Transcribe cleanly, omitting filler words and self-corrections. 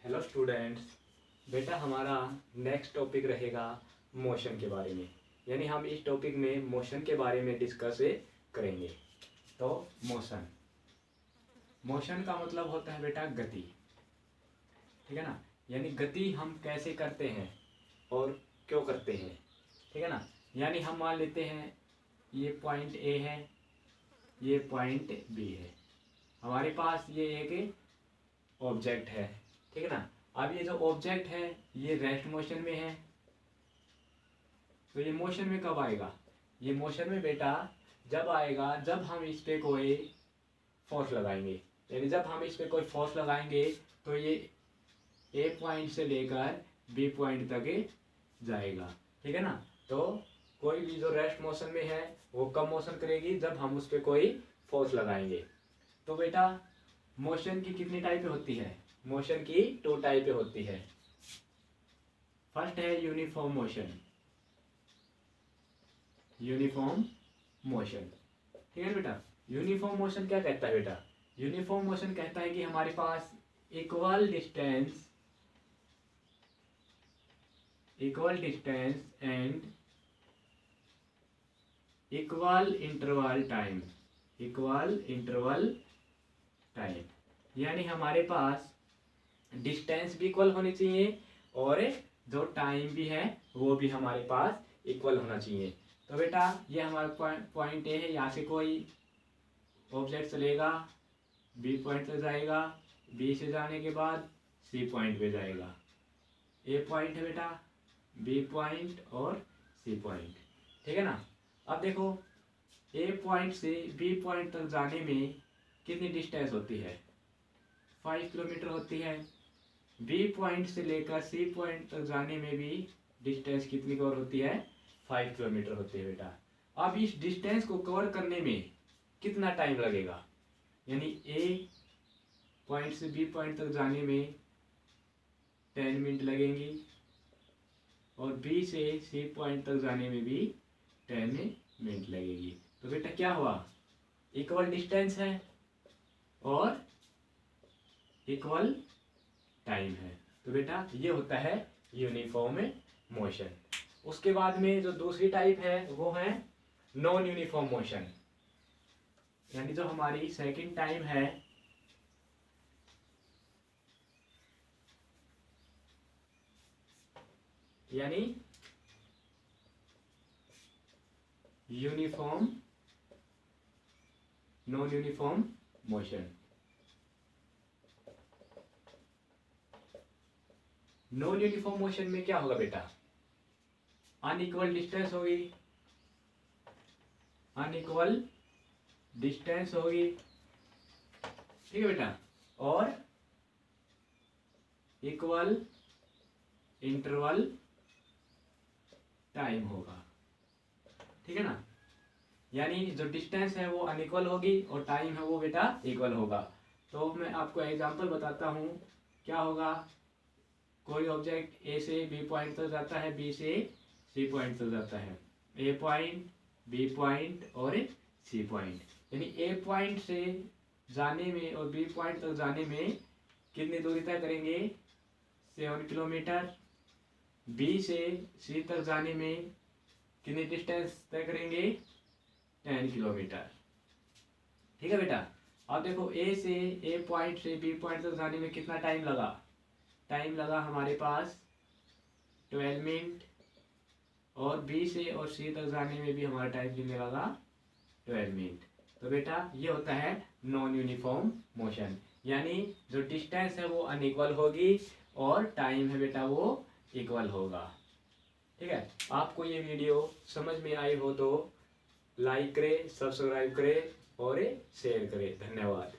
Hello students, बेटा हमारा next topic रहेगा मोशन के बारे में। यानी हम इस टॉपिक में मोशन के बारे में डिस्कस करेंगे। तो मोशन मोशन का मतलब होता है बेटा गति, ठीक है ना। यानी गति हम कैसे करते हैं और क्यों करते हैं, ठीक है ना। यानी हम मान लेते हैं ये पॉइंट ए है, ये पॉइंट बी है, हमारे पास ये एक ऑब्जेक्ट है, ठीक है ना। अब ये जो ऑब्जेक्ट है ये रेस्ट मोशन में है, तो ये मोशन में कब आएगा? ये मोशन में बेटा जब आएगा जब हम इस पे कोई फोर्स लगाएंगे। यानी जब हम इस पे कोई फोर्स लगाएंगे तो ये ए पॉइंट से लेकर बी पॉइंट तक जाएगा, ठीक है ना। तो कोई भी जो रेस्ट मोशन में है वो कब मोशन करेगी? जब हम उस पे कोई फोर्स लगाएंगे। तो बेटा मोशन की कितनी टाइप होती है? मोशन की 2 टाइप होती है। फर्स्ट है यूनिफॉर्म मोशन, यूनिफॉर्म मोशन, ठीक है बेटा। यूनिफॉर्म मोशन क्या कहता है बेटा? यूनिफॉर्म मोशन कहता है कि हमारे पास equal distance and equal interval time. यानी हमारे पास डिस्टेंस भी इक्वल होनी चाहिए और जो टाइम भी है वो भी हमारे पास इक्वल होना चाहिए। तो बेटा ये हमारा पॉइंट ए है, यहाँ से कोई ऑब्जेक्ट चलेगा, बी पॉइंट तक जाएगा, बी से जाने के बाद सी पॉइंट पे जाएगा। ए पॉइंट है बेटा, बी पॉइंट और सी पॉइंट, ठीक है ना। अब देखो ए पॉइंट से बी पॉइंट तक जाने में कितनी डिस्टेंस होती है? 5 किलोमीटर होती है। बी पॉइंट से लेकर सी पॉइंट तक जाने में भी डिस्टेंस कितनी कवर होती है? 5 किलोमीटर होती है बेटा। अब इस डिस्टेंस को कवर करने में कितना टाइम लगेगा? यानी ए पॉइंट से बी पॉइंट तक जाने में 10 मिनट लगेंगी और बी से सी पॉइंट तक जाने में भी 10 मिनट लगेगी। तो बेटा क्या हुआ? इक्वल डिस्टेंस है और इक्वल टाइम है। तो बेटा ये होता है यूनिफॉर्म मोशन। उसके बाद में जो दूसरी टाइप है वो है नॉन यूनिफॉर्म मोशन। यानी जो हमारी सेकंड टाइम है, यानी uniform non uniform motion. Non uniform motion में क्या होगा बेटा? अनइक्वल डिस्टेंस होगी, अनइक्वल डिस्टेंस होगी, ठीक है बेटा, और इक्वल इंटरवल टाइम होगा, ठीक है ना। यानी जो डिस्टेंस है वो अनइक्वल होगी और टाइम है वो बेटा इक्वल होगा। तो मैं आपको एग्जांपल बताता हूँ क्या होगा। कोई ऑब्जेक्ट ए से बी पॉइंट तक जाता है, बी से सी पॉइंट तक जाता है, ए पॉइंट, बी पॉइंट और सी पॉइंट। यानी ए पॉइंट से जाने में और बी पॉइंट तक जाने में कितनी दूरी तय करेंगे? 7 किलोमीटर। बी से सी तक जाने में कितनी डिस्टेंस तय करेंगे? 10 किलोमीटर, ठीक है बेटा। अब देखो ए पॉइंट से बी पॉइंट तक जाने में कितना टाइम लगा? टाइम लगा हमारे पास 12 मिनट और बी से और सी तक जाने में भी हमारा टाइम कितने लगा? 12 मिनट। तो बेटा ये होता है नॉन यूनिफॉर्म मोशन। यानी जो डिस्टेंस है वो अनइक्वल होगी और टाइम है बेटा वो इक्वल होगा, ठीक है। आपको ये वीडियो समझ में आई हो तो लाइक करें, सब्सक्राइब करें और शेयर करें। धन्यवाद।